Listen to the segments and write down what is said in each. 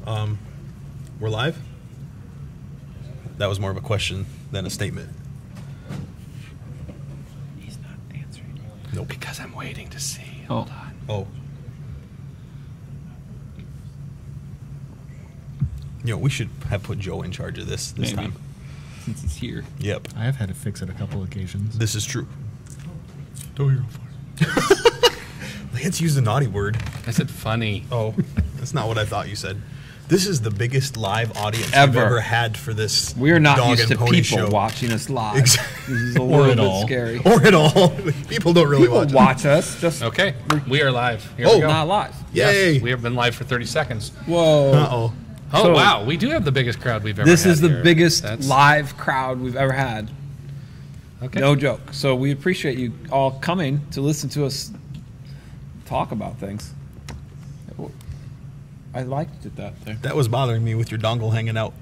We're live? That was more of a question than a statement. He's not answering. Nope. Because I'm waiting to see. Hold on. Oh. You know, we should have put Joe in charge of this Maybe. time. Since he's here. Yep. I have had to fix it a couple occasions. This is true. Oh, you're on fire. Lance used the naughty word. I said funny. Oh, that's not what I thought you said. This is the biggest live audience Ever. we've ever had for this We're not dog used and to pony people show. watching us live. Exactly. This is a Or little at bit all. scary. Or at all. People don't really People watch us. Just Okay, we are live. Here Oh, we go. not live. Yay. Yes, we have been live for 30 seconds. Whoa. Uh-oh. Oh, So- wow. We do have the biggest crowd we've ever This had is the here. biggest That's- live crowd we've ever had. Okay. No joke. So we appreciate you all coming to listen to us talk about things. I liked it that there. That was bothering me with your dongle hanging out.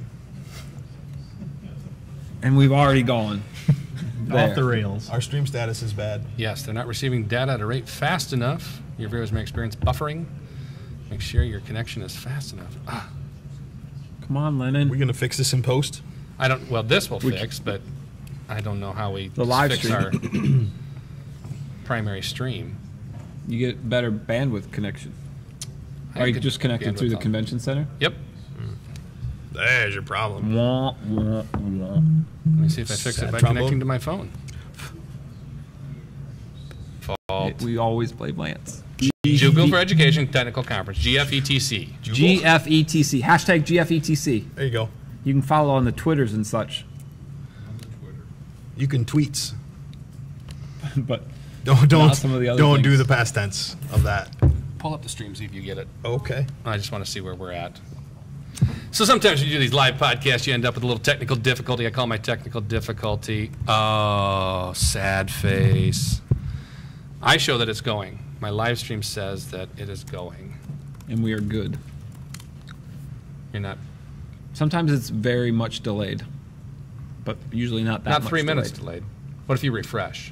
And we've already gone. Off the rails. Our stream status is bad. Yes, they're not receiving data at a rate fast enough. Your viewers may experience buffering. Make sure your connection is fast enough. Ah, Come on, Lennon. We're going to fix this in post. I don't. Well, this will fix, but I don't know how we The live fix stream. our primary stream. You get better bandwidth connection. I Are you could just connected through the bandwidth on- convention center? Yep. There's your problem. Wah, wah, wah. Let me see if I fix Sad it by trombone. connecting to my phone. Fault. We always play Lance. Google for Education Technical Conference, GFETC. GFETC. Hashtag GFETC. There you go. You can follow on the Twitters and such. You can tweets. But Don't some of the other don't do things. the past tense of that. Pull up the stream, see if you get it. Okay. I just want to see where we're at. So sometimes you do these live podcasts, you end up with a little technical difficulty. I call my technical difficulty, oh, sad face. I show that it's going. My live stream says that it is going. and we are good. You're not, Sometimes it's very much delayed, but usually not that not much 3 minutes delayed. delayed. What if you refresh?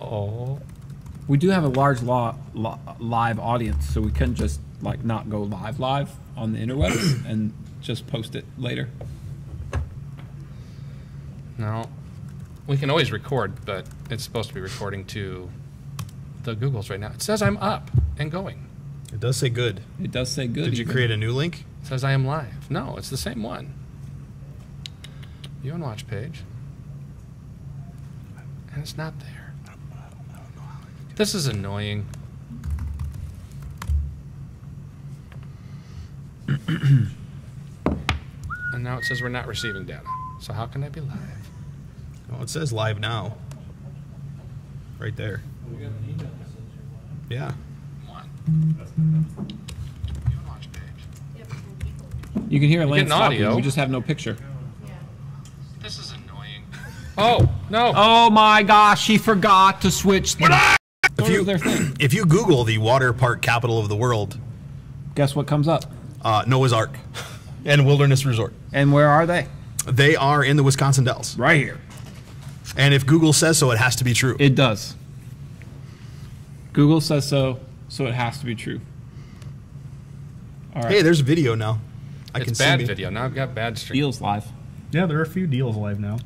Oh, We do have a large live audience, so we can just like not go live on the interwebs and just post it later. no. We can always record, but it's supposed to be recording to the Googles right now. It says I'm up and going. It does say good. It does say good. Did you even. create a new link? It says I am live. No, it's the same one. View and watch page. And it's not there. This is annoying. And now it says we're not receiving data. So how can I be live? Oh, it says live now. Right there. Yeah. One. View and watch page. You can hear Lance getting talking. audio. We just have no picture. This is annoying. Oh, no. Oh my gosh, he forgot to switch. Their thing. If you Google the water park capital of the world, Guess what comes up? Noah's Ark and Wilderness Resort. And where are they? They are in the Wisconsin Dells. Right here. And if Google says so, it has to be true. It does. Google says so, so it has to be true. All right. Hey, there's video now. I It's can see bad me. video. Now I've got bad stream. Deals live. Yeah, there are a few deals live now.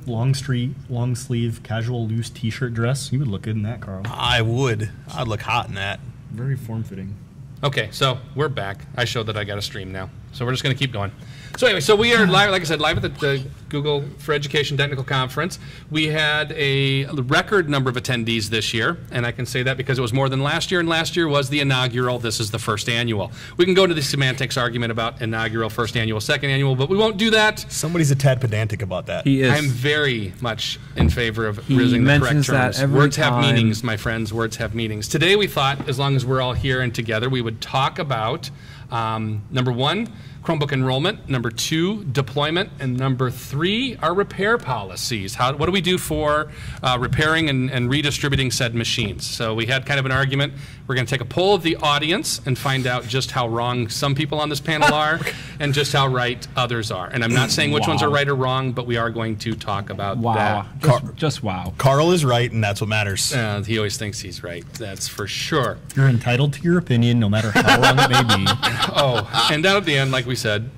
Long sleeve, casual, loose T-shirt dress. You would look good in that, Carl. I would. I'd look hot in that. Very form-fitting. Okay, so we're back. I showed that I got a stream now. So we're just going to keep going. So anyway, so we are live, like I said, live at the Google for Education Technical Conference. We had a record number of attendees this year, and I can say that because it was more than last year, and last year was the inaugural. This is the first annual. We can go into the semantics argument about inaugural, first annual, second annual, but we won't do that. Somebody's a tad pedantic about that. He is. I'm very much in favor of He using the correct mentions that terms. every Words have time. meanings, my friends. Words have meanings. Today we thought, as long as we're all here and together, we would talk about, number one, Chromebook enrollment. Number 2, deployment. And number 3, our repair policies. What do we do for repairing and redistributing said machines? So we had kind of an argument. We're going to take a poll of the audience and find out just how wrong some people on this panel are and just how right others are. And I'm not saying which ones are right or wrong, but we are going to talk about that. Just wow. Carl is right, and that's what matters. He always thinks he's right. That's for sure. You're entitled to your opinion, no matter how wrong it may be. Oh, and down at the end, like we said,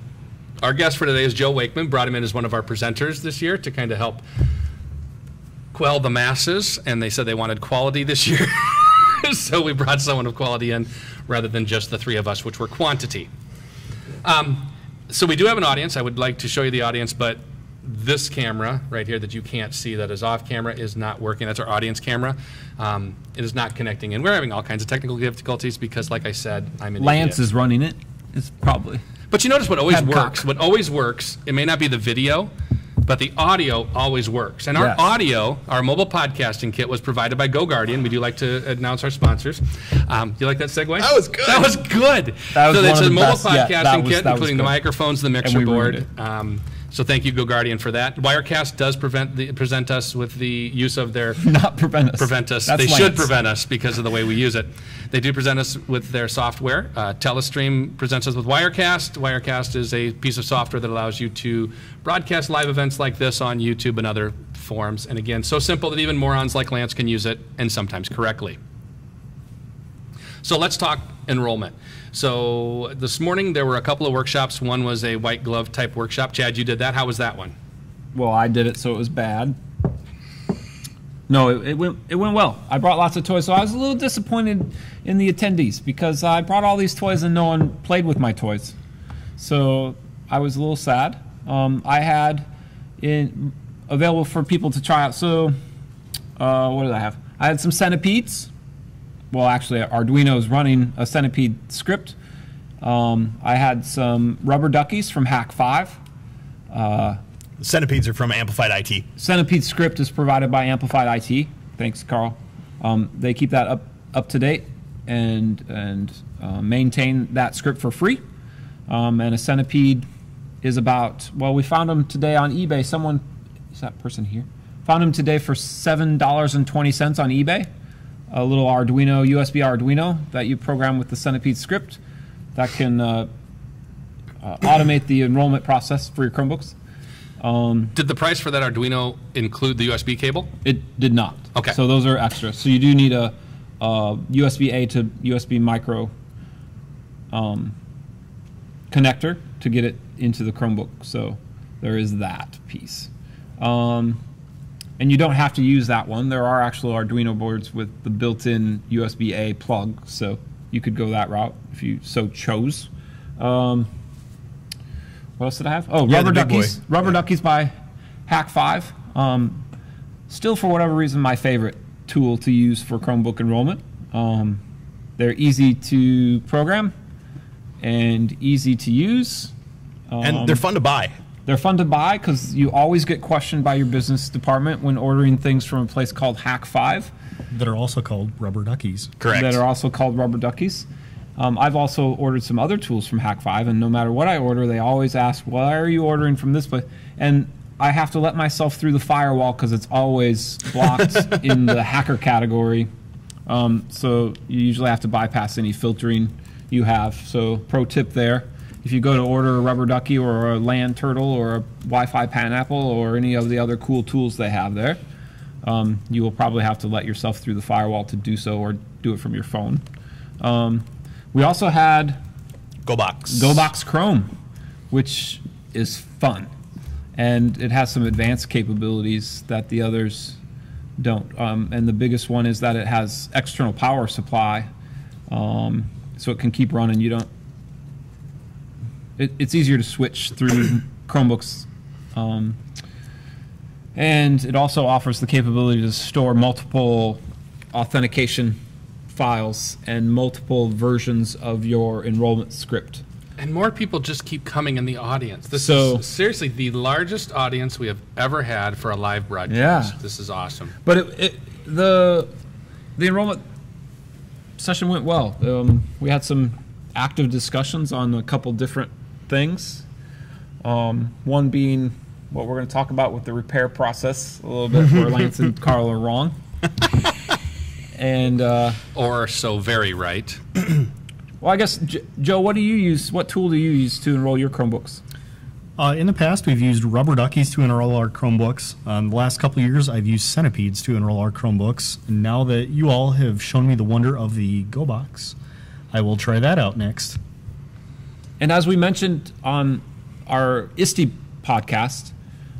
our guest for today is Joe Wakeman. Brought him in as one of our presenters this year to kind of help quell the masses, and they said they wanted quality this year. So we brought someone of quality in rather than just the 3 of us, which were quantity. So we do have an audience. I would like to show you the audience, but this camera right here that you can't see that is off camera is not working. That's our audience camera. It is not connecting, and we're having all kinds of technical difficulties because, like I said, I'm an Lance idiot. is running it. It's probably. But you notice what always Babcock. works. What always works, it may not be the video, but the audio always works. And our Yes. audio, our mobile podcasting kit, was provided by GoGuardian. We do like to announce our sponsors. Do you like that segue? That was good. That was good. That was So one it's of a the mobile best yet. podcasting That was kit, including the good. microphones, the mixer we ruined board. So thank you, GoGuardian, for that. Wirecast does present us with the use of their Not prevent us. prevent us. That's They should Lance. prevent us because of the way we use it. They do present us with their software. Telestream presents us with Wirecast. Wirecast is a piece of software that allows you to broadcast live events like this on YouTube and other forums. And again, so simple that even morons like Lance can use it, and sometimes correctly. So let's talk enrollment. So this morning there were a couple of workshops. One was a white glove type workshop. Chad, you did that. How was that one? Well, I did it, so it was bad. No, it went well. I brought lots of toys, so I was a little disappointed in the attendees because I brought all these toys and no one played with my toys. So I was a little sad. I had available for people to try out. So what did I have? I had some centipedes. Well, actually, Arduino is running a centipede script. I had some rubber duckies from Hack 5. Centipedes are from Amplified IT. Centipede script is provided by Amplified IT. Thanks, Carl. They keep that up to date and maintain that script for free. And a centipede is about, well, we found them today on eBay. Someone, is that person here? Found them today for $7.20 on eBay. A little Arduino, USB Arduino that you program with the centipede script that can automate the enrollment process for your Chromebooks. Did the price for that Arduino include the USB cable? It did not. Okay. So those are extra. So you do need a USB-A to USB micro connector to get it into the Chromebook. So there is that piece. And you don't have to use that one. There are actual Arduino boards with the built-in USB-A plug, so you could go that route if you so chose. What else did I have? Oh, Yeah, Rubber the big Duckies. boy. Rubber Duckies by Hack 5. Still, for whatever reason, my favorite tool to use for Chromebook enrollment. They're easy to program and easy to use. And they're fun to buy. They're fun to buy because you always get questioned by your business department when ordering things from a place called Hack 5. That are also called rubber duckies. Correct. That are also called Rubber Duckies. I've also ordered some other tools from Hack 5, and no matter what I order, they always ask, why are you ordering from this place? And I have to let myself through the firewall because it's always blocked in the hacker category. So you usually have to bypass any filtering you have. So pro tip there. If you go to order a Rubber Ducky or a Land Turtle or a Wi-Fi Pineapple or any of the other cool tools they have there, you will probably have to let yourself through the firewall to do so or do it from your phone. We also had GoBox Chrome, which is fun. And it has some advanced capabilities that the others don't. And the biggest one is that it has external power supply, so it can keep running. You don't. It's easier to switch through Chromebooks, and it also offers the capability to store multiple authentication files and multiple versions of your enrollment script. And more people just keep coming in the audience. This So- is seriously the largest audience we have ever had for a live broadcast. Yeah. This is awesome. But the enrollment session went well. We had some active discussions on a couple different things. One being what we're going to talk about with the repair process a little bit, where Lance and Carl are wrong. And Or so very right. well, I guess, Joe, what do you use? What tool do you use to enroll your Chromebooks? In the past, we've used rubber duckies to enroll our Chromebooks. The last couple of years, I've used centipedes to enroll our Chromebooks. And now that you all have shown me the wonder of the GoBox, I will try that out next. And as we mentioned on our ISTE podcast,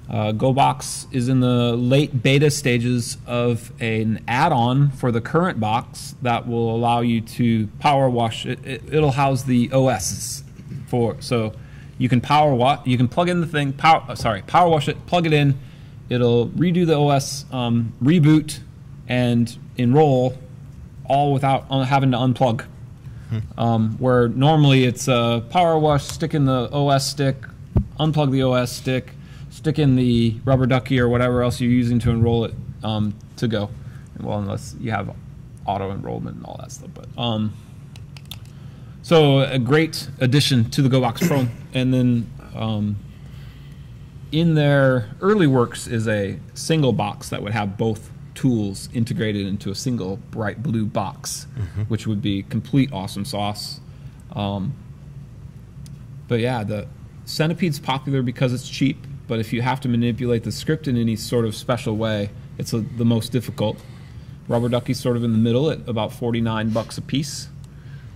GoBox is in the late beta stages of an add-on for the current box that will allow you to power wash it. It'll house the OSs so you can power wash. You can plug in the thing, power wash it, plug it in. It'll redo the OS, reboot, and enroll, all without having to unplug. Where normally it's a power wash, stick in the OS stick, unplug the OS stick, stick in the rubber ducky or whatever else you're using to enroll it to go. Well, unless you have auto enrollment and all that stuff. But so a great addition to the GoBox Pro. And then in their early works is a single box that would have both tools integrated into a single bright blue box, which would be complete awesome sauce. But yeah, the Centipede's popular because it's cheap, but if you have to manipulate the script in any sort of special way, it's the most difficult. Rubber Ducky's sort of in the middle at about $49 a piece,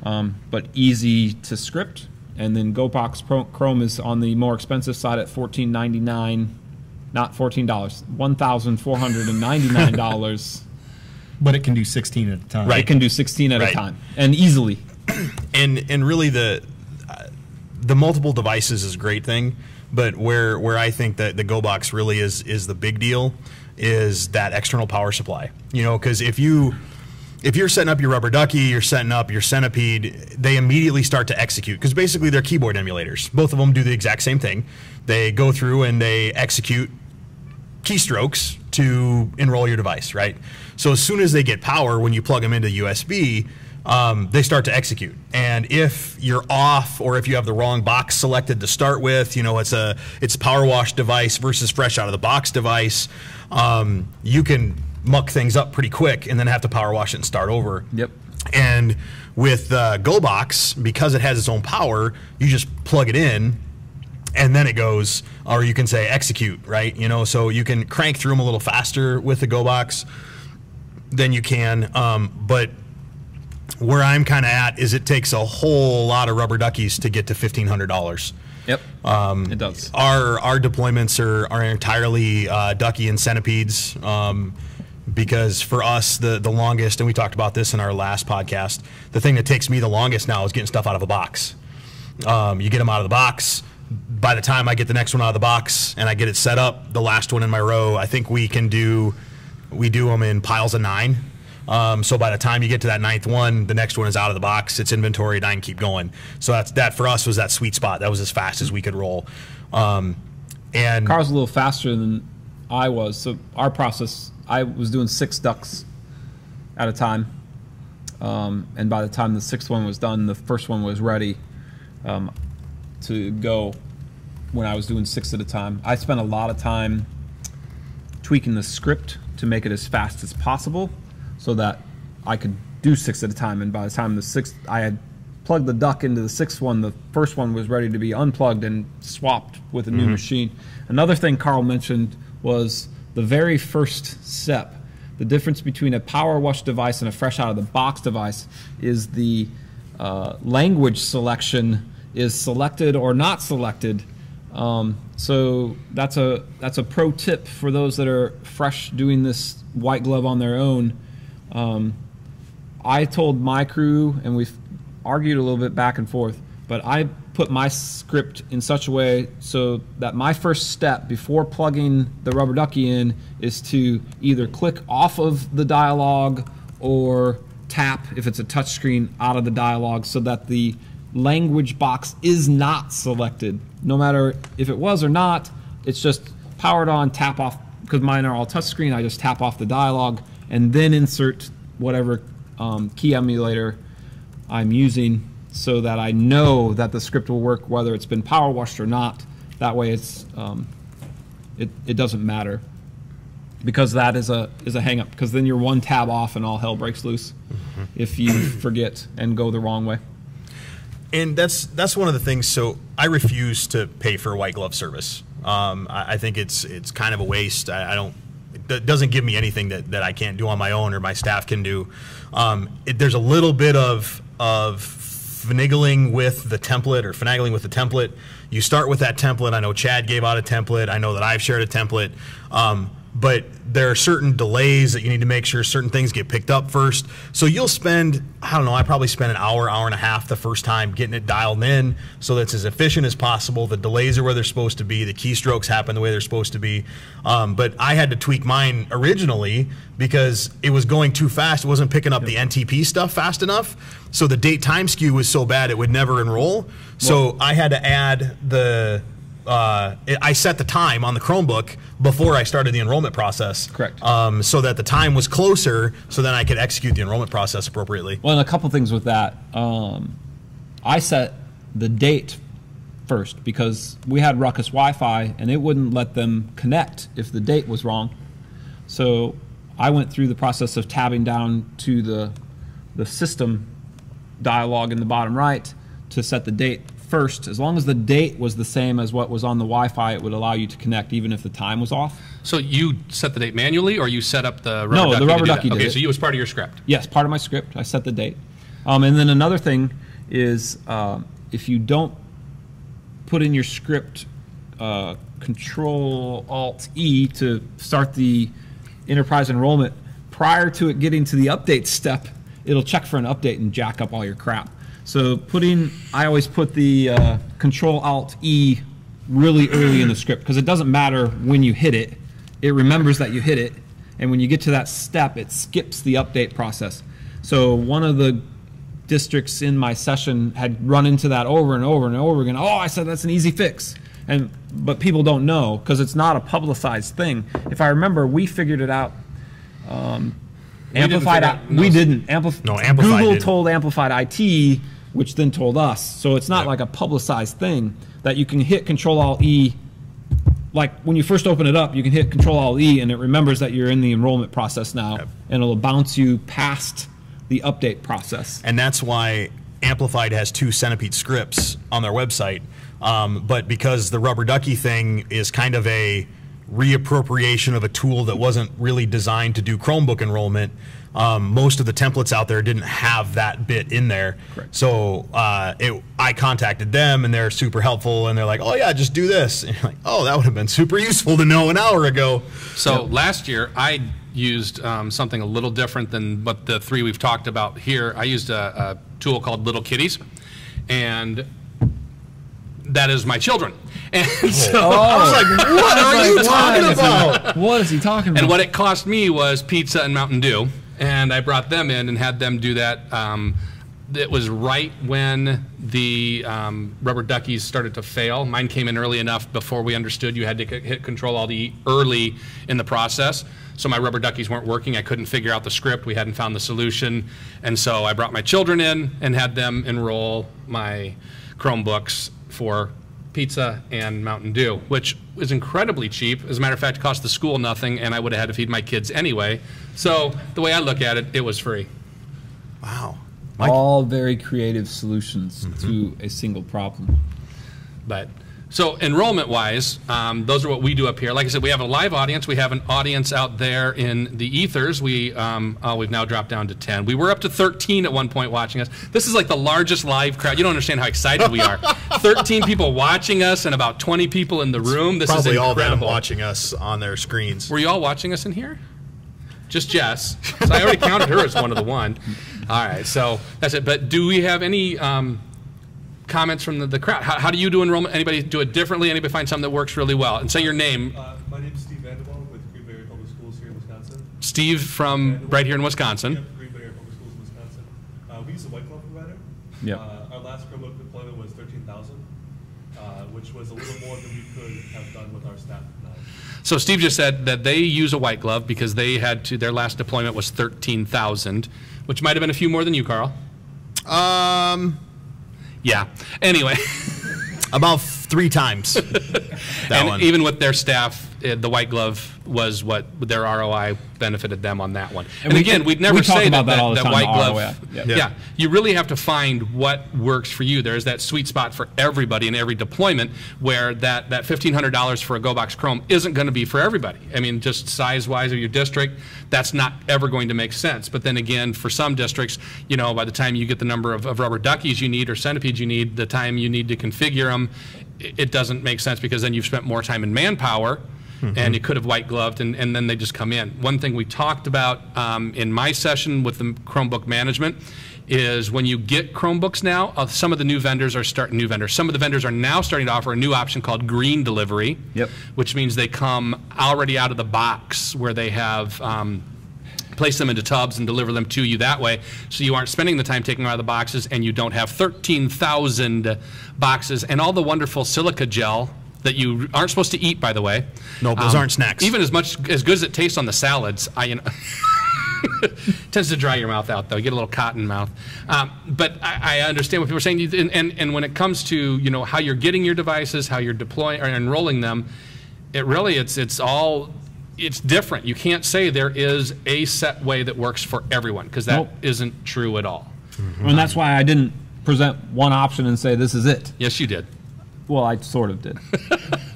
but easy to script. And then GoBox Chrome is on the more expensive side at $14.99. Not $14, $1,499. But it can do 16 at a time. Right. It can do 16 at a time, and easily. And really the multiple devices is a great thing, but where I think that the GoBox really is the big deal is that external power supply. You know, because if you're setting up your Rubber Ducky, you're setting up your Centipede, they immediately start to execute, because basically they're keyboard emulators. Both of them do the exact same thing. They go through and they execute keystrokes to enroll your device, right? So as soon as they get power, when you plug them into USB, they start to execute. And if you're off, or if you have the wrong box selected to start with, you know, it's a power wash device versus fresh out of the box device, you can muck things up pretty quick and then have to power wash it and start over. Yep. And with GoBox, because it has its own power, you just plug it in and then it goes, or you can say execute, right? You know, so you can crank through them a little faster with the GoBox than you can. But where I'm kind of at is it takes a whole lot of Rubber Duckies to get to $1,500. Yep, it does. Our deployments are entirely Ducky and Centipedes, because for us, the longest, and we talked about this in our last podcast, the thing that takes me the longest now is getting stuff out of a box. You get them out of the box. By the time I get the next one out of the box and I get it set up, the last one in my row, I think we do them in piles of 9. So by the time you get to that 9th one, the next one is out of the box, it's inventoried, I can keep going. So that for us was that sweet spot. That was as fast as we could roll. And Carl's a little faster than I was. So our process, I was doing 6 ducks at a time. And by the time the 6th one was done, the first one was ready to go when I was doing 6 at a time. I spent a lot of time tweaking the script to make it as fast as possible so that I could do 6 at a time. And by the time the 6th, I had plugged the duck into the 6th one, the first one was ready to be unplugged and swapped with a new machine. Another thing Carl mentioned was the very first step. The difference between a power wash device and a fresh out of the box device is the language selection is selected or not selected. So that's a pro tip for those that are fresh doing this white glove on their own. I told my crew, and we've argued a little bit back and forth, but I put my script in such a way so that my first step before plugging the Rubber Ducky in is to either click off of the dialog or tap, if it's a touchscreen, out of the dialog, so that the language box is not selected. No matter if it was or not, it's just powered on, tap off. Because mine are all touchscreen, I just tap off the dialog and then insert whatever key emulator I'm using, so that I know that the script will work whether it's been power washed or not. That way it's it doesn't matter, because that is a hang up, because then you're one tab off and all hell breaks loose if you forget and go the wrong way. And that's one of the things. So I refuse to pay for a white glove service. I think it's kind of a waste. I don't. It doesn't give me anything that I can't do on my own or my staff can do. There's a little bit of finagling with the template. You start with that template. I know Chad gave out a template. I know that I've shared a template. But there are certain delays that you need to make sure certain things get picked up first. So you'll spend, I don't know, I probably spend an hour and a half the first time getting it dialed in so that's as efficient as possible. The delays are where they're supposed to be. The keystrokes happen the way they're supposed to be. But I had to tweak mine originally because it was going too fast. It wasn't picking up the NTP stuff fast enough. So the date time skew was so bad it would never enroll. So I had to add the... I set the time on the Chromebook before I started the enrollment process. Correct. So that the time was closer, so then I could execute the enrollment process appropriately. Well, and a couple things with that. I set the date first because we had Ruckus Wi-Fi, and it wouldn't let them connect if the date was wrong. So I went through the process of tabbing down to the system dialog in the bottom right to set the date first. As long as the date was the same as what was on the Wi-Fi, it would allow you to connect even if the time was off. So you set the date manually, or you set up the rubber ducky? No, the rubber ducky did Okay, it. so you was part of your script. Yes, part of my script. I set the date. And then another thing is if you don't put in your script Control-Alt-E to start the enterprise enrollment, prior to it getting to the update step, it'll check for an update and jack up all your crap. So I always put the Control-Alt-E really early in the script, because it doesn't matter when you hit it. It remembers that you hit it, and when you get to that step, it skips the update process. So one of the districts in my session had run into that over and over and over again. Oh, I said that's an easy fix. But people don't know, because it's not a publicized thing. If I remember, we figured it out. Amplified. We didn't. Amplified Google didn't. told Amplified IT, which then told us. So it's not like a publicized thing that you can hit Control-Alt-E. Like when you first open it up, you can hit Control-Alt-E, and it remembers that you're in the enrollment process now, and it'll bounce you past the update process. And that's why Amplified has 2 Centipede scripts on their website. But because the rubber ducky thing is kind of a reappropriation of a tool that wasn't really designed to do Chromebook enrollment, most of the templates out there didn't have that bit in there. Correct. So I contacted them, and they're super helpful, and they're like, oh yeah, just do this. And you're like, oh, that would have been super useful to know an hour ago. So last year I used something a little different than what the 3 we've talked about here. I used a tool called Little Kitties, and that is my children. And so I was like, what are you talking about? What is he talking about? And what it cost me was pizza and Mountain Dew, and I brought them in and had them do that. It was right when the rubber duckies started to fail. Mine came in early enough before we understood you had to hit Control-Alt-E early in the process. So my rubber duckies weren't working. I couldn't figure out the script. We hadn't found the solution. And so I brought my children in and had them enroll my Chromebooks for pizza and Mountain Dew, which is incredibly cheap. As a matter of fact, it cost the school nothing, and I would have had to feed my kids anyway. So the way I look at it, it was free. Wow. All very creative solutions to a single problem. But so enrollment-wise, those are what we do up here. Like I said, we have a live audience. We have an audience out there in the ethers. We've now dropped down to 10. We were up to 13 at one point watching us. This is like the largest live crowd. You don't understand how excited we are. 13 people watching us and about 20 people in the room. This Probably is all incredible. them watching us on their screens. Were you all watching us in here? Just Jess. So I already counted her as one of the one. All right, so that's it. But do we have any comments from the crowd? How do you do enrollment? Anybody do it differently? Anybody find something that works really well? And say your name. My name is Steve Vanderbilt with Green Bay Area Public Schools here in Wisconsin. Steve from right here in Wisconsin. Yep, Green Bay Area Public Schools in Wisconsin. We use a white glove provider. Yep. Our last Chromebook deployment was 13,000, which was a little more than we could have done with our staff now. So Steve just said that they use a white glove because they had to. Their last deployment was 13,000, which might have been a few more than you, Carl. Yeah. Anyway. About 3 times. That one. Even with their staff, the white glove was what their ROI benefited them on that one. And again, we'd never say that white glove. Yeah, you really have to find what works for you. There's that sweet spot for everybody in every deployment where that $1,500 for a GoBox Chrome isn't going to be for everybody. I mean, just size-wise of your district, that's not ever going to make sense. But then again, for some districts, you know, by the time you get the number of rubber duckies you need or centipedes you need, the time you need to configure them, it doesn't make sense because then you've spent more time in manpower. And you could have white gloved, and then they just come in. One thing we talked about in my session with the Chromebook management is when you get Chromebooks now, some of the new vendors are some of the vendors are now starting to offer a new option called green delivery, which means they come already out of the box where they have place them into tubs and deliver them to you that way, so you aren't spending the time taking them out of the boxes, and you don't have 13,000 boxes and all the wonderful silica gel that you aren't supposed to eat, by the way. No, those aren't snacks. Even as good as it tastes on the salads, tends to dry your mouth out, though. You get a little cotton mouth. But I understand what people are saying. And when it comes to how you're getting your devices, how you're deploying or enrolling them, it's different. You can't say there is a set way that works for everyone because that isn't true at all. And that's why I didn't present one option and say this is it. Yes, you did. Well, I sort of did.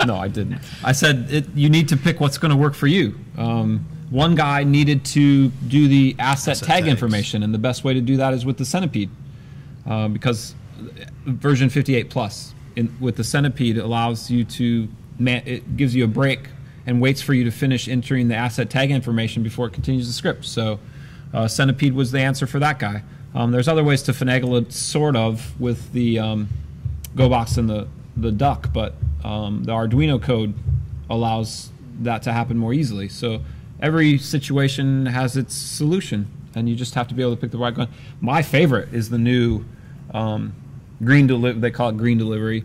No, I didn't. I said you need to pick what's going to work for you. One guy needed to do the asset tag information, and the best way to do that is with the Centipede, because version 58 plus with the Centipede allows you to it gives you a break and waits for you to finish entering the asset tag information before it continues the script. So Centipede was the answer for that guy. There's other ways to finagle it, sort of, with the GoBox and the duck, but the Arduino code allows that to happen more easily. So every situation has its solution, and you just have to be able to pick the right one. My favorite is the new green delivery. They call it green delivery.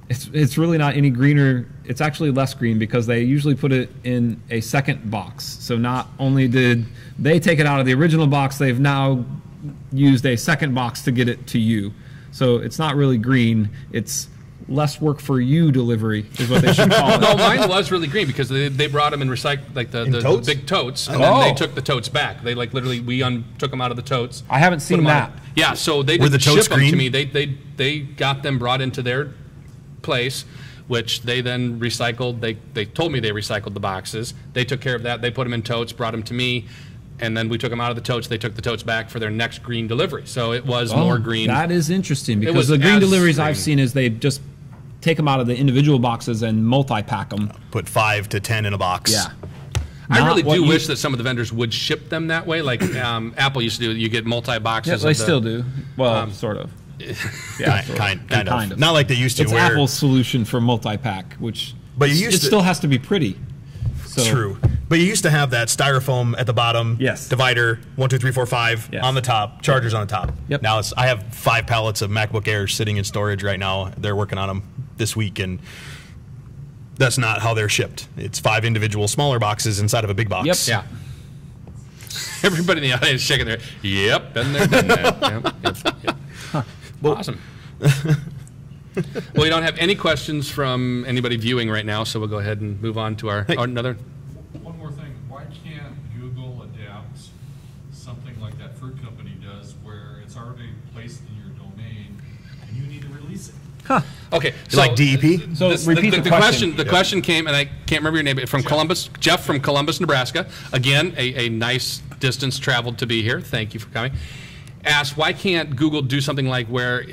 It's really not any greener. It's actually less green because they usually put it in a second box. So not only did they take it out of the original box, they've now used a second box to get it to you. So it's not really green. It's less work for you delivery is what they should call it. No, mine was really green because they brought them and recycled like the big totes, and then they took the totes back. They literally took them out of the totes. I haven't seen that. Yeah, so they didn't ship them to me. They got them brought into their place, which they then recycled. They told me they recycled the boxes. They took care of that. They put them in totes, brought them to me. And then we took them out of the totes. They took the totes back for their next green delivery. So it was more green. That is interesting because the green deliveries I've seen is they just take them out of the individual boxes and multi-pack them. Put 5 to 10 in a box. Yeah. I really do wish that some of the vendors would ship them that way. Like Apple used to do. You get multi-boxes. Yeah, they still do. Well, sort of. Yeah, kind of. Not like they used to. It's Apple's solution for multi-pack, which still has to be pretty. So. True. But you used to have that styrofoam at the bottom, divider, 1, 2, 3, 4, 5 on the top, chargers on the top. Yep. Now I have 5 pallets of MacBook Airs sitting in storage right now. They're working on them this week, and that's not how they're shipped. It's 5 individual smaller boxes inside of a big box. Yep. Yeah. Everybody in the audience shaking their head. Yep, been there, done that. Yep. Huh. Well, awesome. Well, we don't have any questions from anybody viewing right now, so we'll go ahead and move on to our another. One more thing. Why can't Google adapt something like that fruit company does where it's already placed in your domain and you need to release it? Huh. Okay. So like DEP? So repeat the question. The question came, and I can't remember your name, but from Columbus, Jeff from Columbus, Nebraska. Again, a nice distance traveled to be here. Thank you for coming. Asked, why can't Google do something like where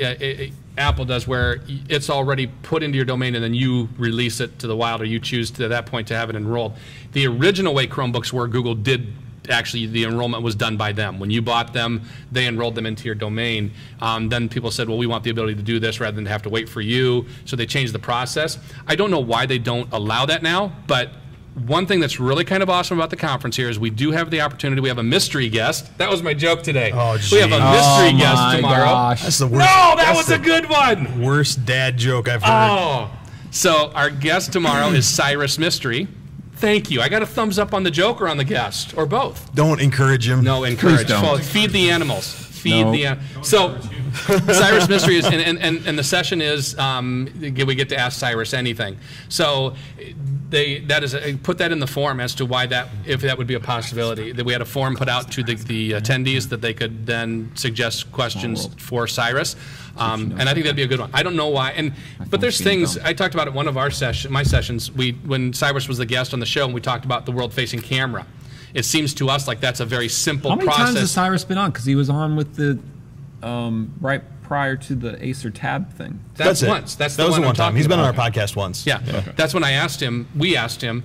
Apple does, where it's already put into your domain and then you release it to the wild, or you choose to, at that point, to have it enrolled. The original way Chromebooks were, Google did actually, the enrollment was done by them. When you bought them, they enrolled them into your domain. Then people said, well, we want the ability to do this rather than have to wait for you. So they changed the process. I don't know why they don't allow that now, but one thing that's really kind of awesome about the conference here is we do have the opportunity. We have a mystery guest. That was my joke today. Oh, we have a mystery guest tomorrow. Gosh. That's the worst. No, that was a good one. Worst dad joke I've heard. Oh, so our guest tomorrow is Cyrus Mystery. Thank you. I got a thumbs up on the joke or on the guest, or both. Don't encourage him. No, encourage. Please don't. Well, feed the animals. feed No. the so Cyrus Mystery is and the session is we get to ask Cyrus anything. So put that in the form as to why if that would be a possibility. That we had a form put out to the attendees that they could then suggest questions for Cyrus. And I think that'd be a good one. I don't know why, but there's things I talked about at one of my sessions. When Cyrus was the guest on the show, and we talked about the world-facing camera. It seems to us like that's a very simple process. How many times has Cyrus been on? Because he was on with the right prior to the Acer Tab thing. That's it. once. That was the one time. He's been on our about. podcast once. Yeah, that's when I asked him. We asked him,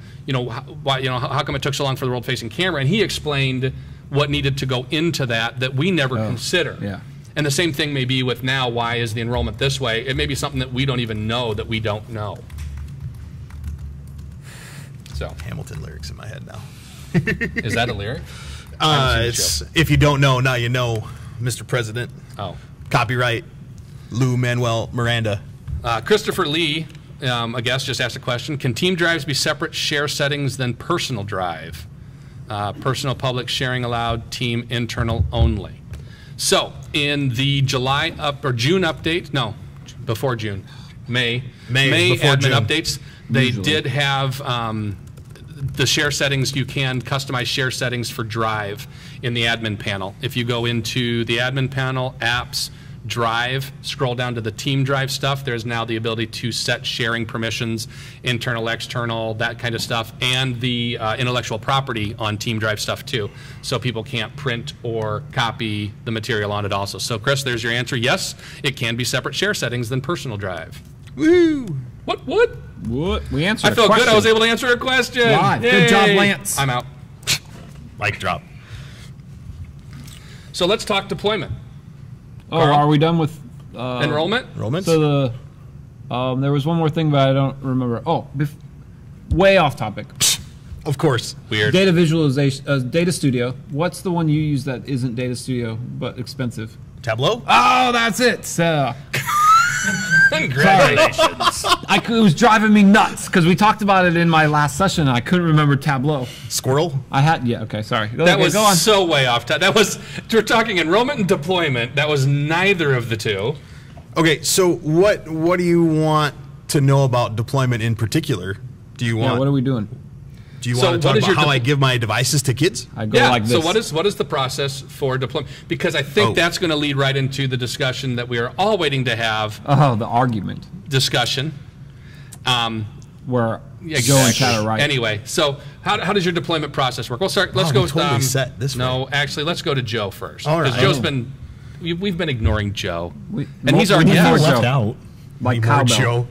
why, how come it took so long for the world-facing camera? And he explained what needed to go into that we never consider. Yeah. And the same thing may be with now. Why is the enrollment this way? It may be something that we don't even know that we don't know. So Hamilton lyrics in my head now. is that a lyric? It's if you don't know, now you know, Mr. President. Oh. Copyright Lou Manuel Miranda. Christopher Lee, a guest, just asked a question. Can team drives be separate share settings than personal drive? Personal public sharing allowed, team internal only. So in the June update, no, before June, May before admin June. updates, they Usually. did have the share settings. You can customize share settings for Drive in the admin panel. If you go into the admin panel, apps, Drive, scroll down to the team drive stuff, there's now the ability to set sharing permissions, internal, external, that kind of stuff, and the intellectual property on team drive stuff too. So people can't print or copy the material on it also. So Chris, there's your answer. Yes, it can be separate share settings than personal drive. Woo! What? What? We answered I felt good I was able to answer a question. Live. Good job, Lance. I'm out. Mic drop. So let's talk deployment. Oh, Carl? are we done with Enrollment? Enrollments? So there was one more thing, but I don't remember. Oh, way off topic. Of course. Weird. Data visualization, Data Studio. What's the one you use that isn't Data Studio but expensive? Tableau? Oh, that's it. So, Congratulations. it was driving me nuts because we talked about it in my last session. And I couldn't remember Tableau. Squirrel? Okay, sorry. That was go on. so way off. We're talking enrollment and deployment. That was neither of the two. Okay, so what do you want to know about deployment in particular? Do you want Yeah, what are we doing? do you So want to what talk is about your how I give my devices to kids? I go like this. So what is the process for deployment? Because I think that's going to lead right into the discussion that we are all waiting to have. Oh, the argument Discussion. where Exactly. Joe and Chad are right. Anyway, so how does your deployment process work? Let's go we with totally set this No, actually, let's go to Joe first. All Because right. Joe's been we've been ignoring Joe, and Mo- he's our we need guest. more left Joe. out. Like More cowbell. Joe.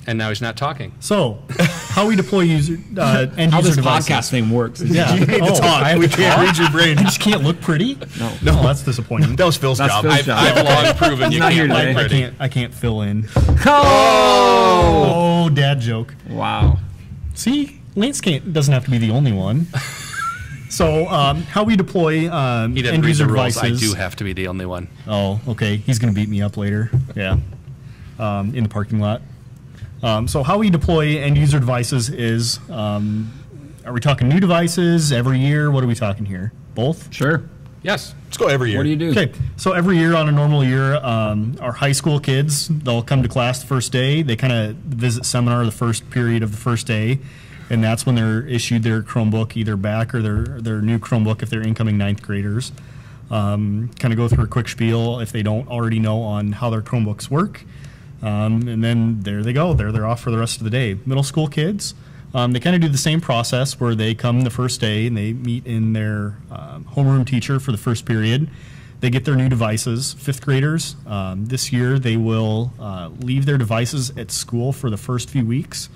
And now he's not talking. So, how we deploy end How user this devices? podcast thing works. Yeah. You need to Oh, talk. I have We to can't talk? read your brain. I just can't look pretty. No. No, that's disappointing. That was Phil's That's job. Phil's job. I've long proven you Not here can't today. look pretty. I can't fill in. Oh! Oh, dad joke. Wow. See, Lance doesn't have to be the only one. So, how we deploy He didn't end read user the rules. devices? I do have to be the only one. Oh, okay. He's going to beat me up later. Yeah. In the parking lot. So how we deploy end user devices is, are we talking new devices every year? What are we talking here? Both? Sure. Yes. Let's go every year. What do you do? Okay. So every year on a normal year, our high school kids, they'll come to class the first day. They kind of visit seminar the first period of the first day. And that's when they're issued their Chromebook either back or their new Chromebook if they're incoming ninth graders. Kind of go through a quick spiel if they don't already know on how their Chromebooks work. And then there they go. They're off for the rest of the day. Middle school kids, they kind of do the same process where they come the first day and they meet in their homeroom teacher for the first period. They get their new devices. Fifth graders, this year they will leave their devices at school for the first few weeks.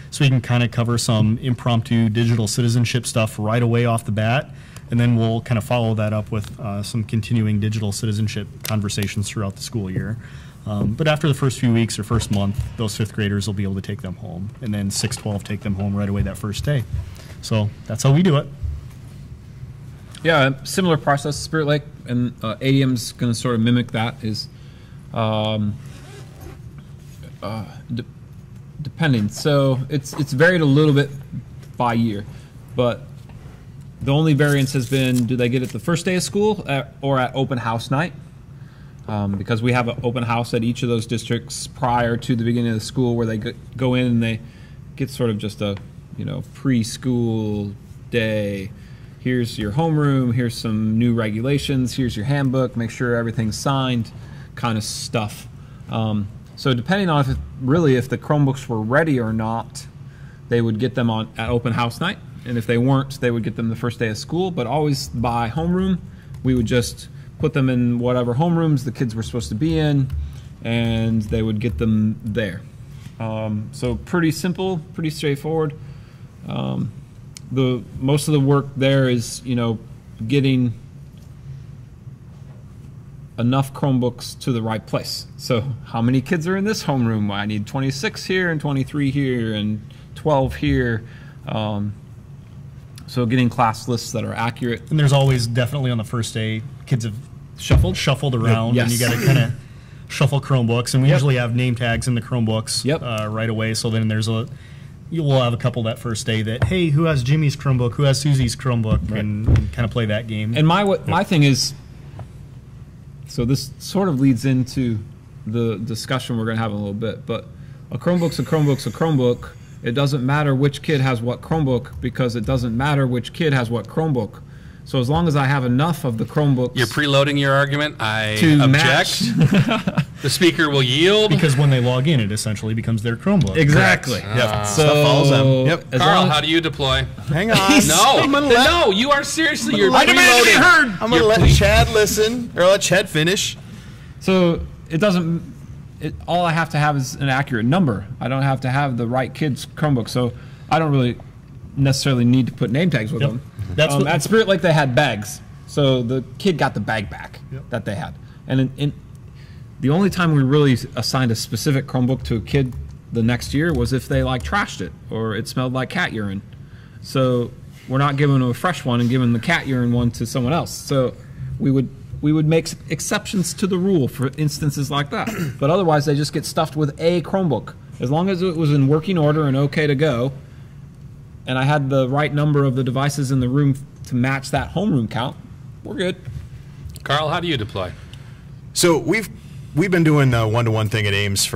So we can kind of cover some impromptu digital citizenship stuff right away off the bat. And then we'll kind of follow that up with some continuing digital citizenship conversations throughout the school year. But after the first few weeks or first month, those fifth graders will be able to take them home. And then 6-12 take them home right away that first day. So that's how we do it. Yeah, similar process, Spirit Lake, and ADM's going to sort of mimic that. Is depending. So it's varied a little bit by year, but The only variance has been, do they get it the first day of school or at open house night? Because we have an open house at each of those districts prior to the beginning of the school, where they go in and they get sort of just a, preschool day. Here's your homeroom, here's some new regulations, here's your handbook, make sure everything's signed, kind of stuff. So depending on if the Chromebooks were ready or not, they would get them at open house night. And if they weren't, they would get them the first day of school, but always by homeroom. We would just put them in whatever homerooms the kids were supposed to be in, and they would get them there. So pretty simple, pretty straightforward. Most of the work there is, getting enough Chromebooks to the right place. So how many kids are in this homeroom? Well, I need 26 here and 23 here and 12 here. So getting class lists that are accurate. And there's always definitely on the first day, kids have shuffled around, Yes. and you got to kind of shuffle Chromebooks. And we Yep. usually have name tags in the Chromebooks Yep. right away. So then you will have a couple that first day that, hey, who has Jimmy's Chromebook? Who has Susie's Chromebook? Right. And kind of play that game. And my thing is, so this sort of leads into the discussion we're going to have in a little bit, but a Chromebook's a Chromebook's a Chromebook. It doesn't matter which kid has what Chromebook, because it doesn't matter which kid has what Chromebook. So as long as I have enough of the Chromebooks, You're preloading your argument. I to object. The speaker will yield. because when they log in, it essentially becomes their Chromebook. exactly. Yep. So Stuff follows them. Yep. as Carl, long- how do you deploy? Hang on. No, no. you are seriously. You're I demand to be preloading. heard. I'm going to let Chad listen, or let Chad finish. So it doesn't. All I have to have is an accurate number. I don't have to have the right kid's Chromebook. So I don't really necessarily need to put name tags with Yep. them. That's what- at Spirit Lake they had bags, so the kid got the bag back Yep. that they had. And the only time we really assigned a specific Chromebook to a kid the next year was if they trashed it or it smelled like cat urine. So we're not giving them a fresh one and giving the cat urine one to someone else. So we would make exceptions to the rule for instances like that. But otherwise, they just get stuffed with a Chromebook. As long as it was in working order and okay to go, and I had the right number of the devices in the room to match that homeroom count, we're good. Carl, how do you deploy? So we've been doing the one-to-one thing at Ames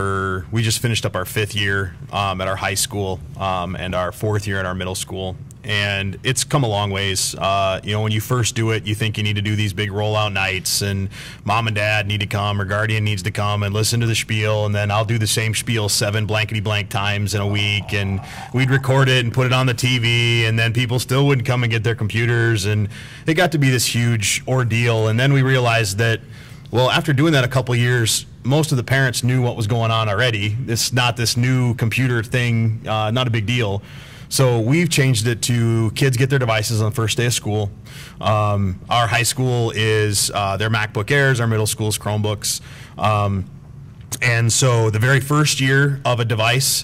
we just finished up our 5th year at our high school and our 4th year at our middle school. And it's come a long ways. When you first do it, you think you need to do these big rollout nights, and mom and dad need to come, or guardian needs to come and listen to the spiel, and then I'll do the same spiel 7 blankety-blank times in a week, and we'd record it and put it on the TV, and then people still wouldn't come and get their computers, and it got to be this huge ordeal. And then we realized that, well, after doing that a couple years, most of the parents knew what was going on already. It's not this new computer thing, not a big deal. So we've changed it to kids get their devices on the first day of school. Our high school is their MacBook Airs, our middle school is Chromebooks. And so the very first year of a device,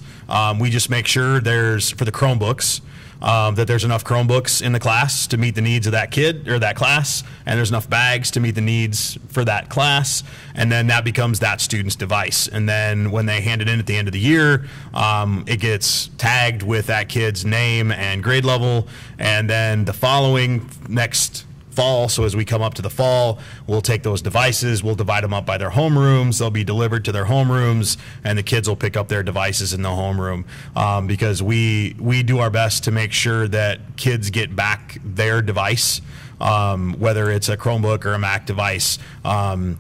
we just make sure for the Chromebooks, that there's enough Chromebooks in the class to meet the needs of that kid or that class, and there's enough bags to meet the needs for that class, and then that becomes that student's device. And then when they hand it in at the end of the year, it gets tagged with that kid's name and grade level, and then the following next fall, so as we come up to the fall, we'll take those devices, we'll divide them up by their homerooms, they'll be delivered to their homerooms, and the kids will pick up their devices in the homeroom, because we do our best to make sure that kids get back their device, whether it's a Chromebook or a Mac device.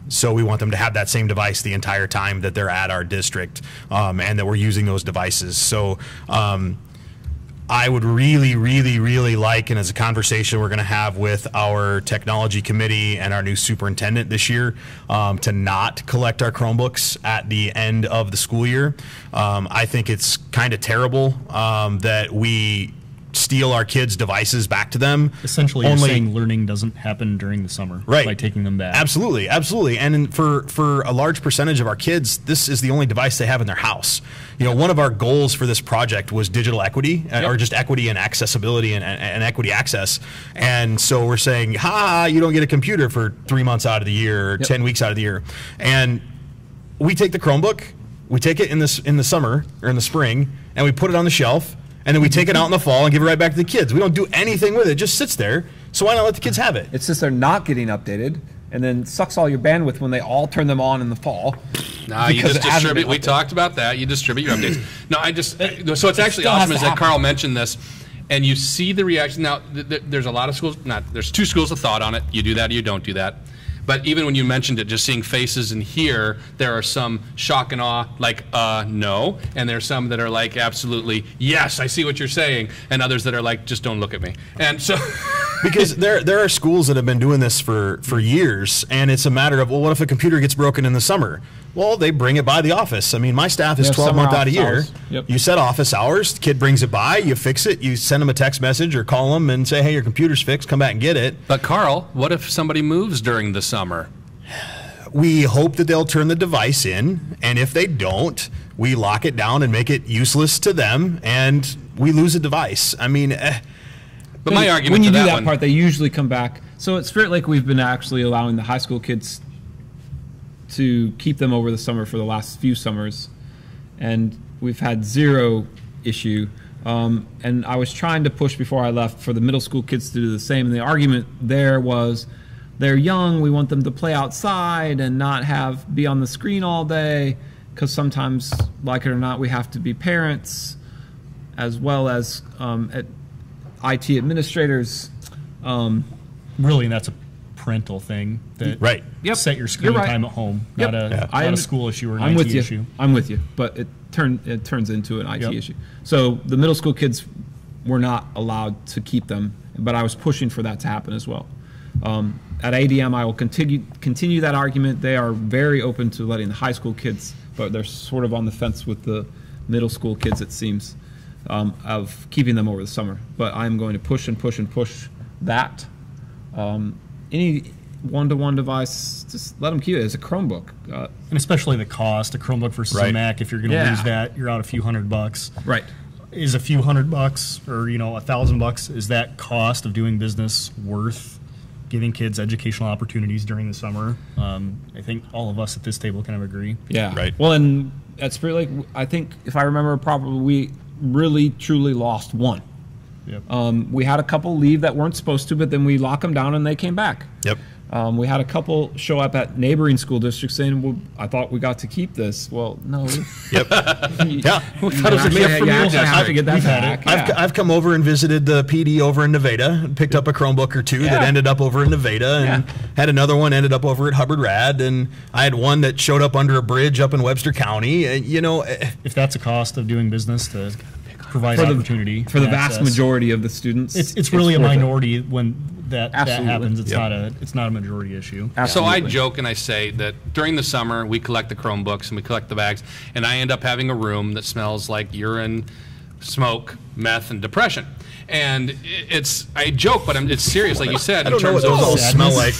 So we want them to have that same device the entire time that they're at our district, and that we're using those devices. So I would really, really, really like, and as a conversation we're going to have with our technology committee and our new superintendent this year, to not collect our Chromebooks at the end of the school year. I think it's kind of terrible that we steal our kids' devices back to them. Essentially, you're saying learning doesn't happen during the summer, right, by taking them back. Absolutely, absolutely. And for a large percentage of our kids, this is the only device they have in their house. One of our goals for this project was digital equity, or just equity and accessibility and equity access. And so we're saying, you don't get a computer for 3 months out of the year, or 10 weeks out of the year. And we take the Chromebook, we take it in the summer or in the spring, and we put it on the shelf. And then we take it out in the fall and give it right back to the kids. We don't do anything with it. It just sits there. So why not let the kids have it? It's just they're not getting updated, and then sucks all your bandwidth when they all turn them on in the fall. No, you just distribute. We talked about that. You distribute your updates. No, so it's actually awesome is that Carl mentioned this, and you see the reaction. Now, there's a lot of schools. There's 2 schools of thought on it. You do that or you don't do that. But even when you mentioned it, just seeing faces and here, there are some shock and awe, like, no. And there's some that are like, absolutely, yes, I see what you're saying. And others that are like, just don't look at me. And so... Because there are schools that have been doing this for years, and it's a matter of, well, what if a computer gets broken in the summer? Well, they bring it by the office. I mean, my staff is 12 months out of year. Yep. You set office hours, the kid brings it by, you fix it, you send them a text message or call them and say, hey, your computer's fixed, come back and get it. But Carl, what if somebody moves during the summer? We hope that they'll turn the device in, and if they don't, we lock it down and make it useless to them, and we lose a device. I mean... But my argument when you to do that that one, part, they usually come back. So at Spirit Lake, we've been actually allowing the high school kids to keep them over the summer for the last few summers, and we've had 0 issue. And I was trying to push before I left for the middle school kids to do the same. And the argument there was, they're young, we want them to play outside and not be on the screen all day, because sometimes, like it or not, we have to be parents as well as IT administrators. Really, that's a parental thing. That right. Yep. Set your screen right. time at home, Yep. not a school issue or an I'm IT with you. issue. I'm with you, but it turns into an IT Yep. issue. So the middle school kids were not allowed to keep them, but I was pushing for that to happen as well. At ADM, I will continue that argument. They are very open to letting the high school kids, but they're sort of on the fence with the middle school kids, it seems, of keeping them over the summer. But I'm going to push and push and push that. Any one-to-one device, just let them keep it as a Chromebook. And especially the cost, a Chromebook versus a Right. Mac, if you're going to Yeah. lose that, you're out a few $100. Right. Is a few $100 or, $1,000, is that cost of doing business worth giving kids educational opportunities during the summer? I think all of us at this table kind of agree. Yeah. Right. Well, and at Spirit Lake, I think, if I remember properly, we really, truly lost one. Yep. We had a couple leave that weren't supposed to, but then we locked them down and they came back. Yep. We had a couple show up at neighboring school districts saying, well, I thought we got to keep this. Well, no. Yep. Yeah. We thought it was a gift from your district. Have to get that We've had back. I've, Yeah. I've come over and visited the PD over in Nevada and picked up a Chromebook or two that Yeah. ended up over in Nevada, and had another one ended up over at Hubbard Rad, and I had one that showed up under a bridge up in Webster County. If that's a cost of doing business to provide For the- opportunity for the and vast access, majority of the students. it's really a worth it. minority when that Absolutely. happens. It's Yep. not a majority issue. So I Absolutely. joke and I say that during the summer we collect the Chromebooks and we collect the bags, and I end up having a room that smells like urine, smoke, meth, and depression. And I joke, but it's serious, like you said. I don't in know what terms those all of smell like.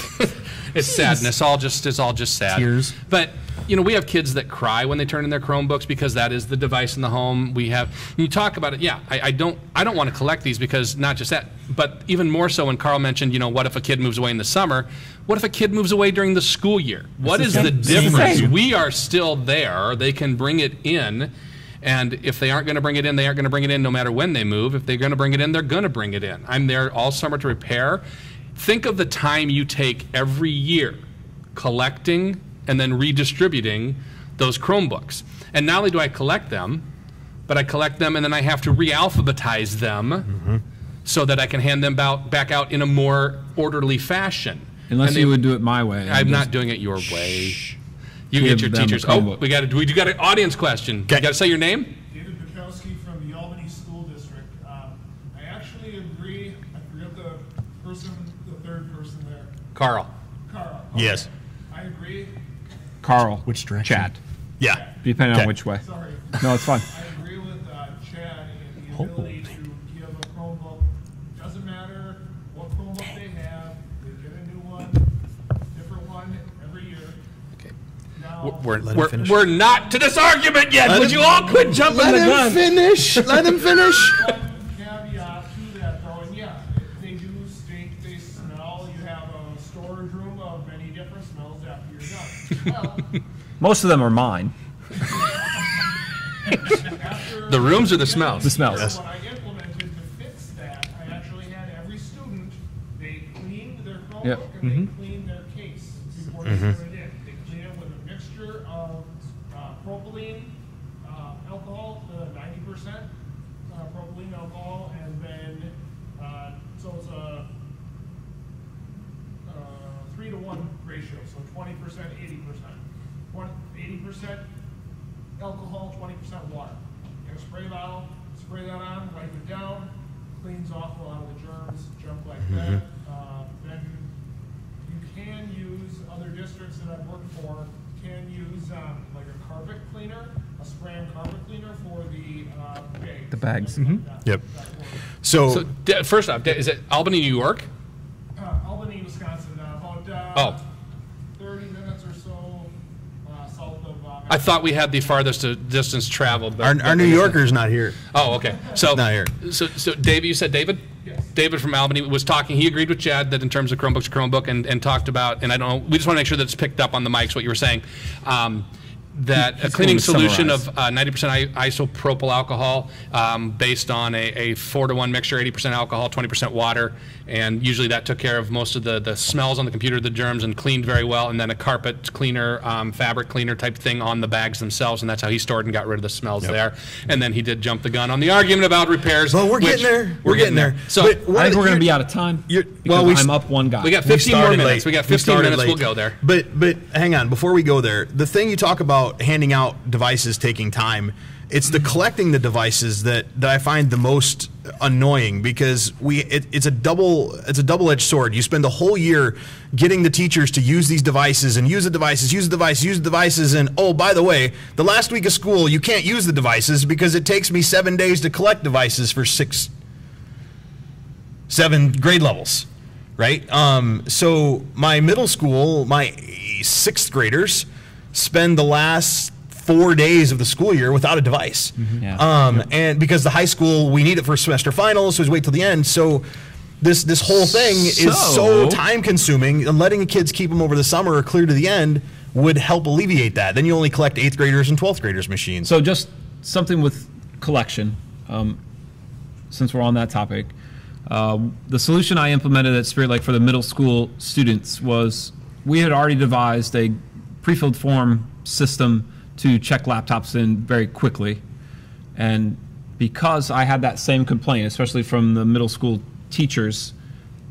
it's sadness. It's all just sad. Tears. But we have kids that cry when they turn in their Chromebooks because that is the device in the home. You talk about it. Yeah, I don't want to collect these because not just that, but even more so when Carl mentioned, what if a kid moves away in the summer? What if a kid moves away during the school year? What is the difference? same. We are still there. They can bring it in. And if they aren't going to bring it in, they aren't going to bring it in no matter when they move. If they're going to bring it in, they're going to bring it in. I'm there all summer to repair. Think of the time you take every year collecting and then redistributing those Chromebooks. And not only do I collect them, but I collect them and then I have to re-alphabetize them so that I can hand them back out in a more orderly fashion. Unless you would do it my way. I'm not doing it your way. You Give get your them a teachers. Oh, Chromebook. we got an audience question. You got to say your name. David Bukowski from the Albany School District. I actually agree. I forget the third person there. Carl. Carl. Yes. I agree. Carl. Which direction? Chad. Yeah. Depending Okay. on which way. Sorry. No, it's fine. I agree with Chad in the ability to give a Chromebook. Doesn't matter what Chromebook they have. They get a new one, different one every year. Okay. Now, Let him finish. We're not to this argument yet. Would you all quit jumping the gun? finish. Let him finish. one caveat to that though, and yeah, they do stink, they smell. You have a storage room of many different smells after you're done. Well, Most of them are mine. after The rooms or the smells? The smells. Yes. when I get Yep. Chromebook and they clean their case before they put it in. They clean it with a mixture of propylene, alcohol, 90% propylene alcohol, and then so it's a 3-to-1 ratio, so 20%, 80%. 80% alcohol, 20% water. In a spray bottle, spray that on, wipe it down, cleans off a lot of the germs, junk like that. Then you can use, other districts that I've worked for can use like a carpet cleaner, a spray and carpet cleaner for the bags. The bags. Yep. So First off, is it Albany, New York? Albany, Wisconsin, about 30 minutes or so south of. I thought we had the farthest distance traveled. But our New Yorker's not here. Oh, okay. So Not here. So David, you said David? Yes. David from Albany was talking. He agreed with Chad that in terms of Chromebooks, Chromebook, and talked about, and I don't know, we just want to make sure that it's picked up on the mics what you were saying. That a cleaning solution of 90% isopropyl alcohol based on a 4-to-1 mixture, 80% alcohol, 20% water, and usually that took care of most of the smells on the computer, the germs, and cleaned very well. And then a carpet cleaner, fabric cleaner type thing on the bags themselves, and that's how he stored and got rid of the smells there. And then he did jump the gun on the argument about repairs. Well, we're getting there. We're getting there. So I think we're going to be out of time. well, I'm up one guy. we got We 15 more started minutes. late. We got We 15 started minutes. late. We'll go there. But hang on, before we go there, the thing you talk about handing out devices taking time, it's the collecting the devices that I find the most annoying, because it's a double-edged sword. You spend the whole year getting the teachers to use these devices and use the devices, and oh, by the way, the last week of school you can't use the devices because it takes me 7 days to collect devices for 7 grade levels, right? So my middle school, my 6th graders spend the last 4 days of the school year without a device. And because the high school, we need it for semester finals, so we wait till the end. So this whole thing is so time consuming, and letting the kids keep them over the summer or clear to the end would help alleviate that. Then you only collect 8th graders and 12th graders machines. So just something with collection, since we're on that topic. The solution I implemented at Spirit Lake for the middle school students was we had already devised a pre-filled form system to check laptops in very quickly. And because I had that same complaint, especially from the middle school teachers,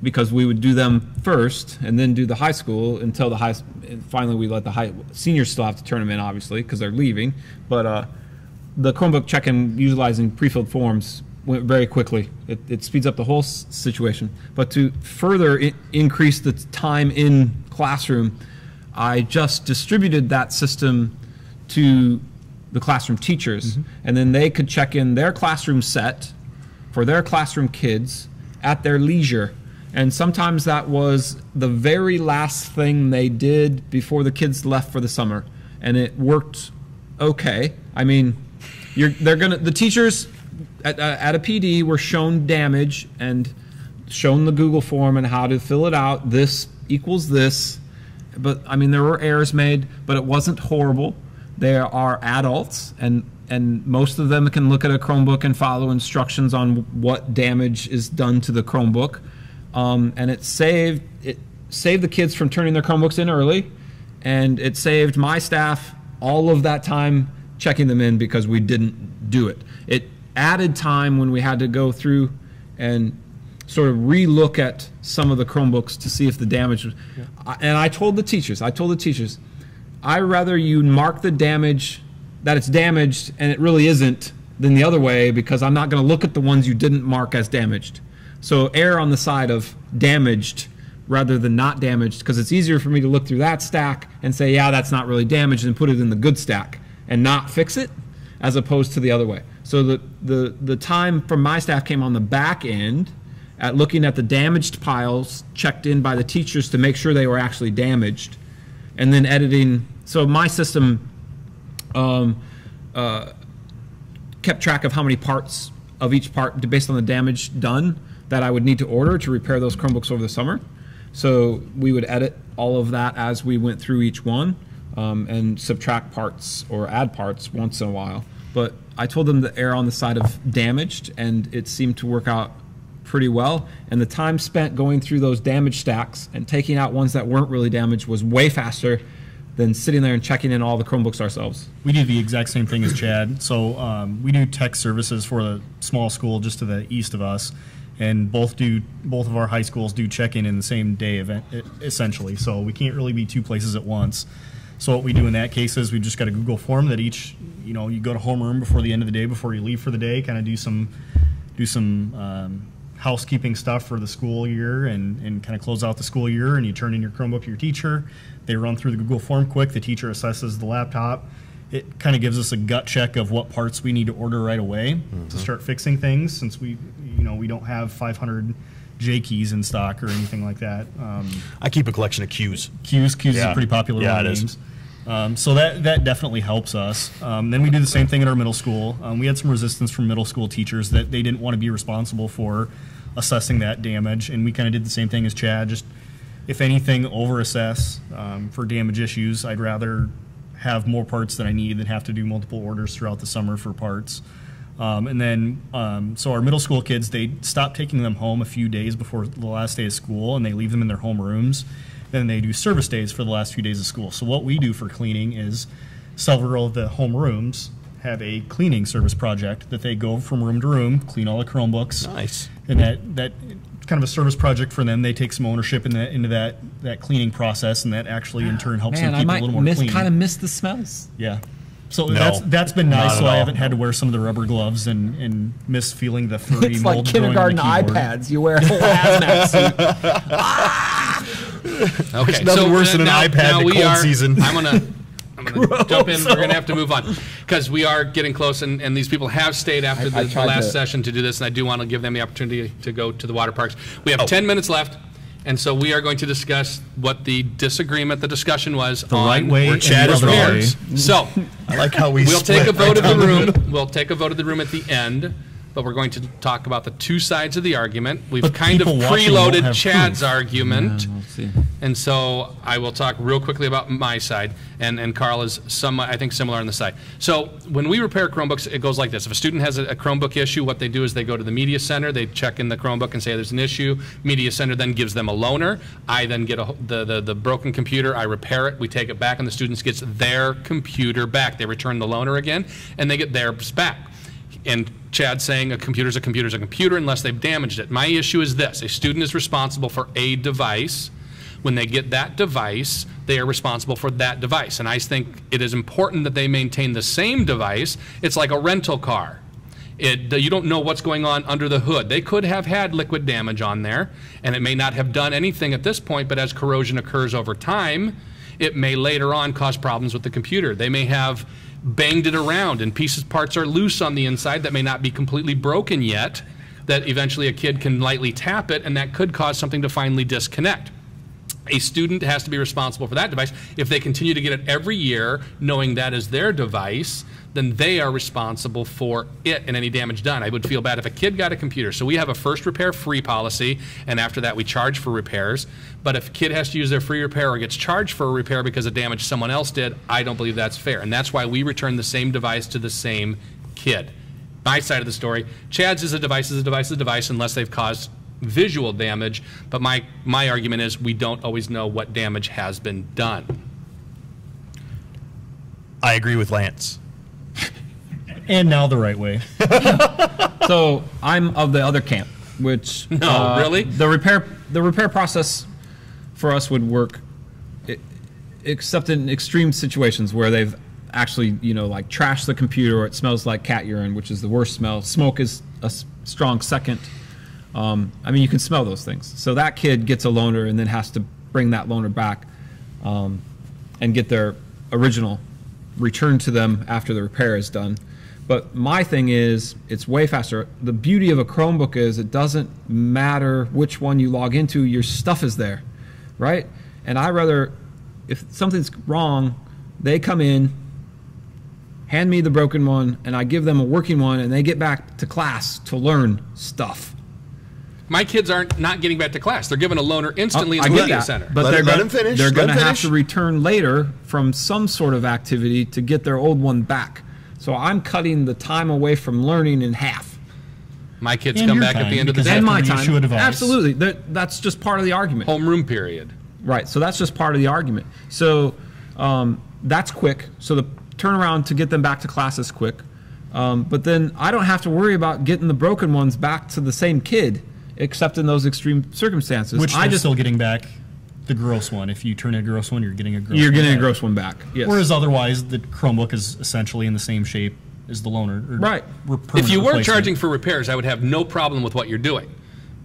because we would do them first and then do the high school until the high, and finally we let the seniors still have to turn them in, obviously, because they're leaving. But the Chromebook check-in utilizing pre-filled forms went very quickly. It speeds up the whole situation. But to further increase the time in classroom, I just distributed that system to the classroom teachers, and then they could check in their classroom set for their classroom kids at their leisure. And sometimes that was the very last thing they did before the kids left for the summer, and it worked okay. I mean, the teachers at a PD were shown damage and shown the Google form and how to fill it out. This equals this. But I mean, there were errors made, but it wasn't horrible. They are adults, and most of them can look at a Chromebook and follow instructions on what damage is done to the Chromebook. And it saved the kids from turning their Chromebooks in early, and it saved my staff all of that time checking them in because we didn't do it. It added time when we had to go through and sort of relook at some of the Chromebooks to see if the damage was. And I told the teachers, I'd rather you mark the damage that it's damaged and it really isn't than the other way, because I'm not going to look at the ones you didn't mark as damaged. So err on the side of damaged rather than not damaged, because it's easier for me to look through that stack and say, yeah, that's not really damaged, and put it in the good stack and not fix it, as opposed to the other way. So the time from my staff came on the back end at looking at the damaged piles checked in by the teachers to make sure they were actually damaged, and then editing. So my system kept track of how many parts of each part based on the damage done that I would need to order to repair those Chromebooks over the summer. So we would edit all of that as we went through each one, and subtract parts or add parts once in a while. But I told them to err on the side of damaged, and it seemed to work out pretty well, and the time spent going through those damage stacks and taking out ones that weren't really damaged was way faster than sitting there and checking in all the Chromebooks ourselves. We do the exact same thing as Chad. So we do tech services for a small school just to the east of us, and both of our high schools do check-in the same day event, essentially. So we can't really be two places at once. So what we do in that case is we just got a Google form that each, you know, you go to homeroom before the end of the day, before you leave for the day, kind of do some housekeeping stuff for the school year and kind of close out the school year, and you turn in your Chromebook to your teacher. They run through the Google form quick. The teacher assesses the laptop. It kind of gives us a gut check of what parts we need to order right away to start fixing things, since we don't have 500 J keys in stock or anything like that. I keep a collection of Qs. Qs is a pretty popular one of names. So that definitely helps us. Then we do the same thing at our middle school. We had some resistance from middle school teachers that they didn't want to be responsible for assessing that damage, and we kind of did the same thing as Chad. Just, if anything, over-assess for damage issues. I'd rather have more parts than I need than have to do multiple orders throughout the summer for parts. And then, so our middle school kids, they stop taking them home a few days before the last day of school, and they leave them in their home rooms. Then they do service days for the last few days of school. So what we do for cleaning is several of the home rooms have a cleaning service project that they go from room to room, clean all the Chromebooks. Nice. And that kind of a service project for them. They take some ownership into that cleaning process, and that actually in turn helps them keep a little more clean. Kind of miss the smells. Yeah. So No, that's been nice. not So at I all. haven't had to wear some of the rubber gloves and miss feeling the furry It's mold like growing on kindergarten the keyboard. iPads. You wear a whole hazmat suit. Okay, There's nothing worse than an iPad in the cold season. I'm gonna jump in. We're gonna have to move on because we are getting close, and these people have stayed after the tried last to- session to do this, and I do want to give them the opportunity to go to the water parks. We have 10 minutes left. And so we are going to discuss what the discussion was The on right way where and Chad the is other wrong. way. So I like how we we'll take a split vote of right the down room. We'll take a vote of the room at the end, but we're going to talk about the two sides of the argument. We've But kind of people watching won't preloaded have Chad's proof. argument. We'll see. And so I will talk real quickly about my side, and Carl is somewhat, I think, similar on the side. So when we repair Chromebooks, it goes like this. If a student has a Chromebook issue, what they do is they go to the Media Center, they check in the Chromebook and say there's an issue. Media Center then gives them a loaner. I then get the broken computer, I repair it, we take it back, and the students gets their computer back. They return the loaner again, and they get theirs back. And Chad's saying a computer's a computer's a computer unless they've damaged it. My issue is this. A student is responsible for a device. When they get that device, they are responsible for that device. And I think it is important that they maintain the same device. It's like a rental car. You don't know what's going on under the hood. They could have had liquid damage on there, and it may not have done anything at this point, but as corrosion occurs over time, it may later on cause problems with the computer. They may have banged it around and parts are loose on the inside that may not be completely broken yet, that eventually a kid can lightly tap it, and that could cause something to finally disconnect. A student has to be responsible for that device. If they continue to get it every year, knowing that is their device, then they are responsible for it and any damage done. I would feel bad if a kid got a computer. So we have a first repair free policy, and after that we charge for repairs. But if a kid has to use their free repair or gets charged for a repair because of damage someone else did, I don't believe that's fair. And that's why we return the same device to the same kid. My side of the story, Chad's is a device unless they've caused visual damage, but my argument is we don't always know what damage has been done. I agree with Lance. And now the right way. So I'm of the other camp, which really? the repair process for us would work, except in extreme situations where they've actually like trashed the computer or it smells like cat urine, which is the worst smell. Smoke is a strong second. I mean, you can smell those things. So that kid gets a loaner and then has to bring that loaner back and get their original returned to them after the repair is done. But my thing is, it's way faster. The beauty of a Chromebook is it doesn't matter which one you log into, your stuff is there, right? And I rather, if something's wrong, they come in, hand me the broken one, and I give them a working one, and they get back to class to learn stuff. My kids aren't not getting back to class. They're given a loaner instantly in I the get media that, center. but Let they're him finish. They're Let going him to have finish. to return later from some sort of activity to get their old one back. So I'm cutting the time away from learning in half. My kids And come your back at time, the end of the because day. And my After you time. issue a device. Absolutely. That's just part of the argument. Homeroom period. Right. So that's just part of the argument. So that's quick. So the turnaround to get them back to class is quick. But then I don't have to worry about getting the broken ones back to the same kid, except in those extreme circumstances. Which they're still getting back the gross one. If you turn in a gross one, you're getting a gross one. You're getting a back. gross one back. Yes. Whereas otherwise, the Chromebook is essentially in the same shape as the loaner. Or Right. If you weren't replacement. charging for repairs, I would have no problem with what you're doing.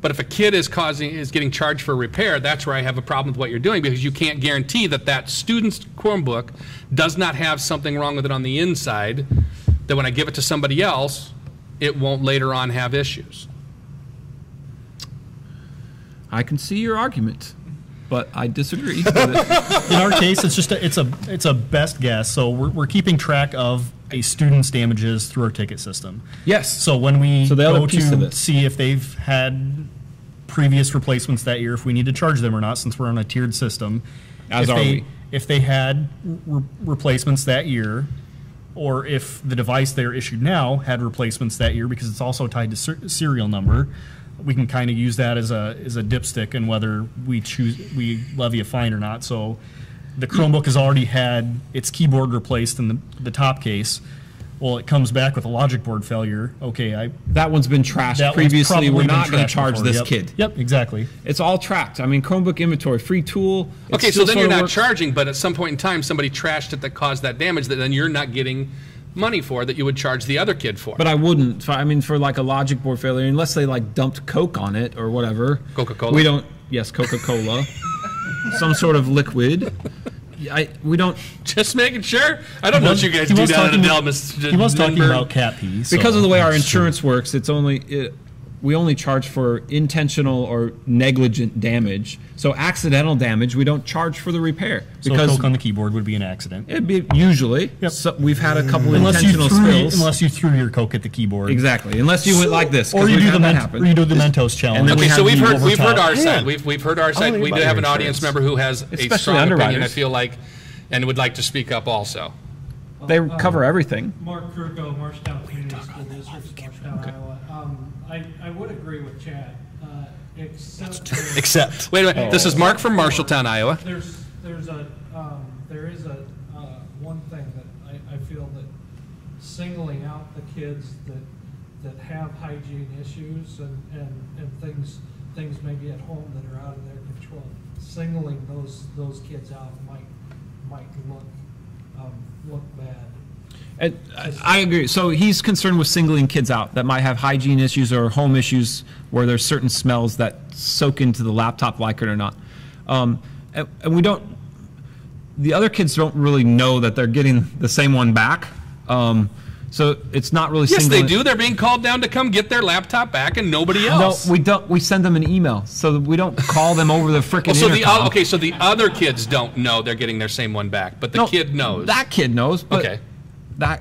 But if a kid is getting charged for repair, that's where I have a problem with what you're doing, because you can't guarantee that student's Chromebook does not have something wrong with it on the inside, that when I give it to somebody else, it won't later on have issues. I can see your argument, but I disagree with it. In our case, it's just it's a best guess. So we're keeping track of a student's damages through our ticket system. Yes. So when we So the other go piece of to it. see if they've had previous replacements that year, if we need to charge them or not, since we're on a tiered system, As if are they, we. if they had replacements that year, or if the device they're issued now had replacements that year, because it's also tied to serial number, we can kind of use that as a dipstick in whether we levy a fine or not. So the Chromebook has already had its keyboard replaced in the top case. Well, it comes back with a logic board failure. Okay, That one's been trashed that one's previously. probably We're been not going trashed to charge before. this Yep. kid. Yep, exactly. It's all tracked. I mean, Chromebook inventory, free tool. It Okay, so still then sort you're of not works. charging, but at some point in time, somebody trashed it that caused that damage that then you're not getting money for, that you would charge the other kid for. But I wouldn't. I mean, for like a logic board failure, unless they like dumped Coke on it or whatever. Coca-Cola? We don't. Yes, Coca-Cola. Some sort of liquid. We don't. Just making sure. I don't know what you guys do down in Adele, Mr. He was talking Nunberg. about cat pee. so Because of the way our that's true. insurance works, we only charge for intentional or negligent damage. So accidental damage, we don't charge for the repair So because Coke on the keyboard would be an accident. it'd be usually. Yep. So we've had a couple Unless you, intentional spills. unless you threw your Coke at the keyboard. Exactly. Unless you went like this. 'cause Or you we've do had the that happen. Mentos challenge. then we Okay, so have we've the heard our overtop. side. We've heard our side. know We do about have your an audience insurance. member who has a Especially strong opinion, I underwriters. feel like, and would like to speak up also. They cover everything. Mark Kurko, Marshtown Community School District, Marshtown, Iowa. I would agree with Chad, except Wait a minute. This is Mark from Marshalltown, Iowa. there is a one thing that I feel that singling out the kids that have hygiene issues and things maybe at home that are out of their control, singling those kids out might look bad. And I agree. So he's concerned with singling kids out that might have hygiene issues or home issues where there's certain smells that soak into the laptop, like it or not. And we don't, the other kids don't really know that they're getting the same one back. So it's not really Yes, singling. they do. They're being called down to come get their laptop back, and nobody No, else. we don't. We send them an email, so that we don't call them over the frickin' so intercom. so the other kids don't know they're getting their same one back, but the No, kid knows. That kid knows. But Okay.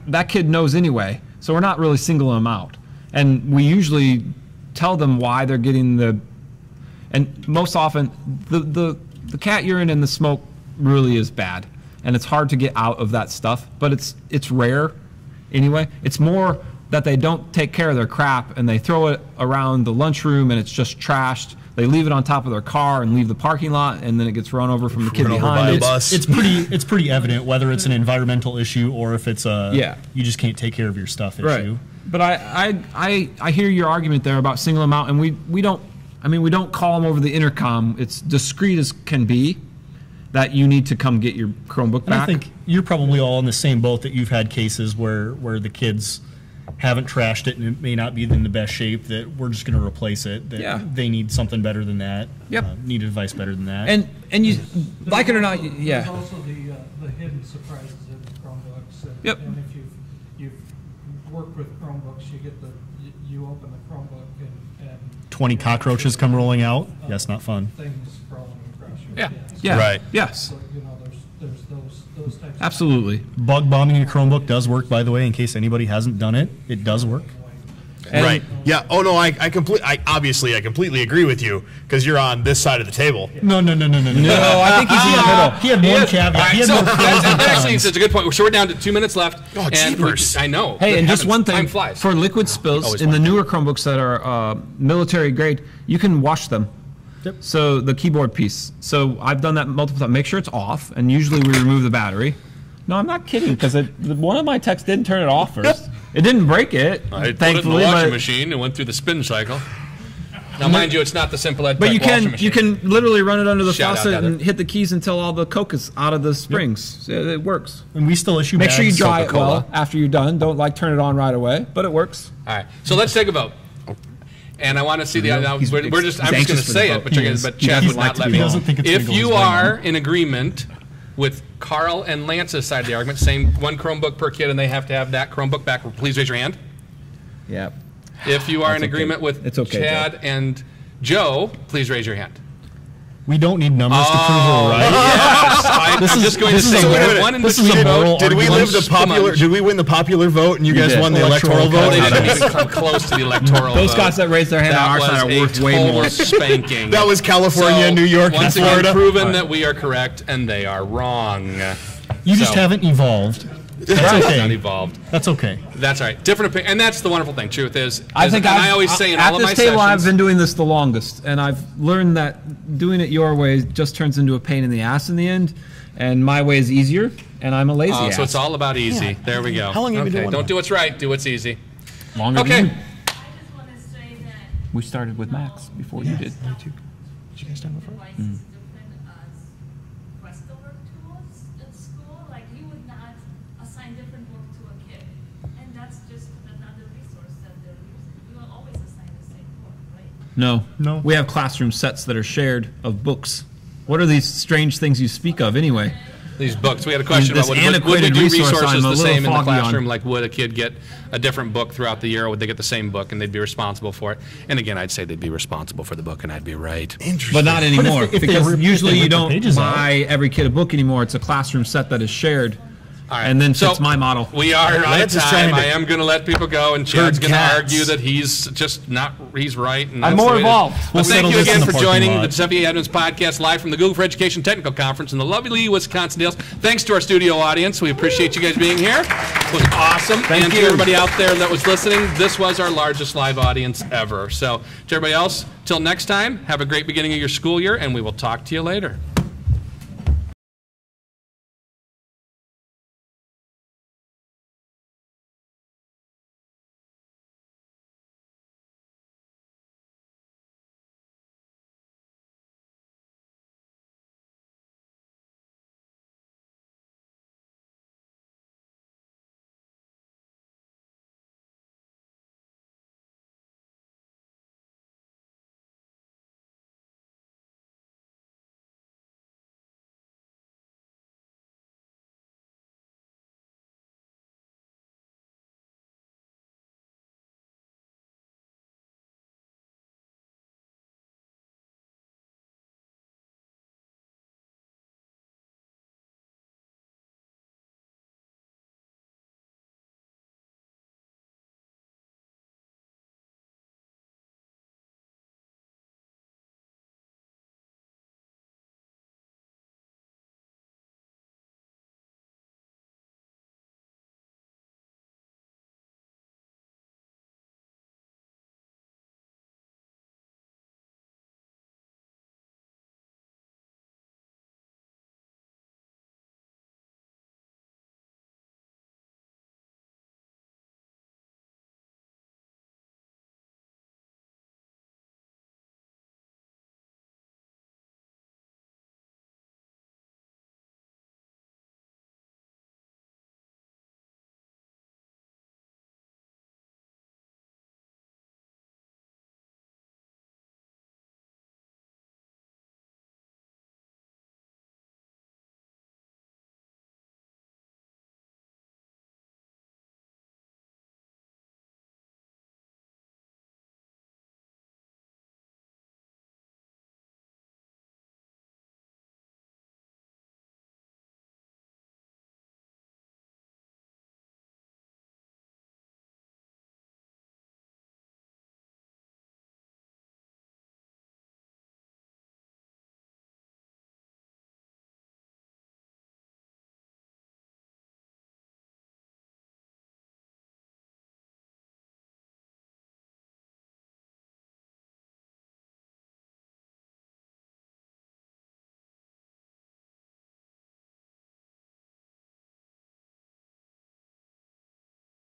That kid knows anyway. So we're not really singling them out, and we usually tell them why they're getting the. And most often, the cat urine and the smoke really is bad, and it's hard to get out of that stuff. But it's rare, anyway. It's more that they don't take care of their crap and they throw it around the lunchroom and it's just trashed. They leave it on top of their car and leave the parking lot, and then it gets run over from the kid Run over behind by a it. bus. It's pretty evident whether it's an environmental issue or if it's a Yeah. you just can't take care of your stuff Right. issue. But I hear your argument there about singling them out, and we don't. I mean, we don't call them over the intercom. It's discreet as can be that you need to come get your Chromebook And I back. think you're probably all in the same boat that you've had cases where the kids haven't trashed it and it may not be in the best shape, that we're just going to replace it, that Yeah. they need something better than that. Yep. Need a device better than that. and you like it or not, There's yeah. also the hidden surprises in the Chromebooks. And, Yep. and if you've worked with Chromebooks, you open the Chromebook and 20 cockroaches come rolling out. Yes, not fun. things crawling across your Yeah. desk. Yeah. Right. Yes. So, there's those types Absolutely. Bug bombing a Chromebook does work, by the way, in case anybody hasn't done it. It does work. And- Right. Yeah. Oh no. I completely agree with you because you're on this side of the table. No. No, I think he's in the middle. He had one caveat. All right, He had so no pros and that actually cons. is a good point. So we're down to 2 minutes left. Oh, and jeepers. I know. Hey, Good and just heavens, one thing, time flies. for liquid spills, Always in the fun. newer Chromebooks that are military grade, you can wash them. Yep. So the keyboard piece. So I've done that multiple times. Make sure it's off, and usually we remove the battery. No, I'm not kidding, because one of my techs didn't turn it off first. It didn't break it, I put it in the thankfully, washing but, machine and went through the spin cycle. Now, mind you, it's not the simple ed but type you washing can machine. you can literally run it under the Shout out, faucet Heather. and hit the keys until all the coke is out of the springs. It works. And we still issue Make sure you bags. dry it Coca-Cola. well after you're done. Don't turn it on right away, but it works. All right, so let's take a vote. And I want to see the. Now, He's- we're just. I'm he's just going anxious to for the say vote. it, but you're He gonna, is. but He Chad doesn't would like not to let be me. He doesn't think it's If gonna go you his way, are no. in agreement with Carl and Lance's side of the argument, saying one Chromebook per kid and they have to have that Chromebook back, please raise your hand. Yeah. If you are in That's okay. agreement with It's okay, Chad and Joe, please raise your hand. We don't need numbers to prove Oh, we're right. yes. I'm just going to this is say a we moral- have one in this is between a vote. moral Did we live the Come on. popular? Did we win the popular vote and you guys did. won the electoral Electoral vote? They vote. didn't even come close to the electoral Those vote. guys that raised their hand on our side are worth way total more. spanking. That was California, So, New York, and once again, Florida. proven that we are correct and they are wrong. You just So- haven't evolved. That's Not okay. evolved. That's okay. That's all right. Different opinion, and that's the wonderful thing. Truth is, I think and I always say in at all of my this table I've sessions, been doing this the longest, and I've learned that doing it your way just turns into a pain in the ass in the end, and my way is easier, and I'm a lazy ass. so it's all about easy. There we go. How long have you been doing Don't that? do what's right. Do what's easy. longer Okay. than you. I just want to say that We started with Max before you did. devices different as Westover tools at school. Like you would not assign different work to a kid, and that's just another resource that they're using. You will always assign the same work, right? No. No. We have classroom sets that are shared of books. What are these strange things you speak of anyway? These books. We had a question This about would we antiquated do resource resources I'm a the little same in the foggy on. classroom? Like, would a kid get a different book throughout the year, or would they get the same book and they'd be responsible for it? And again, I'd say they'd be responsible for the book, and I'd be right. Interesting. But not anymore, if they because rip- if usually they you rip the don't pages out. buy every kid a book anymore. It's a classroom set that is shared, All right. and then So, fits my model. We are out of Lance is time. trying to I am going to let people go, and Chad's herd going to cats. argue that he's just not, he's right. And I'm that's more the way it is. evolved. But We'll thank settle you this in again the for parking joining lot. the GFETC Admins podcast live from the Google for Education Technical Conference in the lovely Wisconsin Dells. Thanks to our studio audience. We appreciate you guys being here. It was awesome. And to everybody out there that was listening, this was our largest live audience ever. So to everybody else, till next time, have a great beginning of your school year, and we will talk to you later.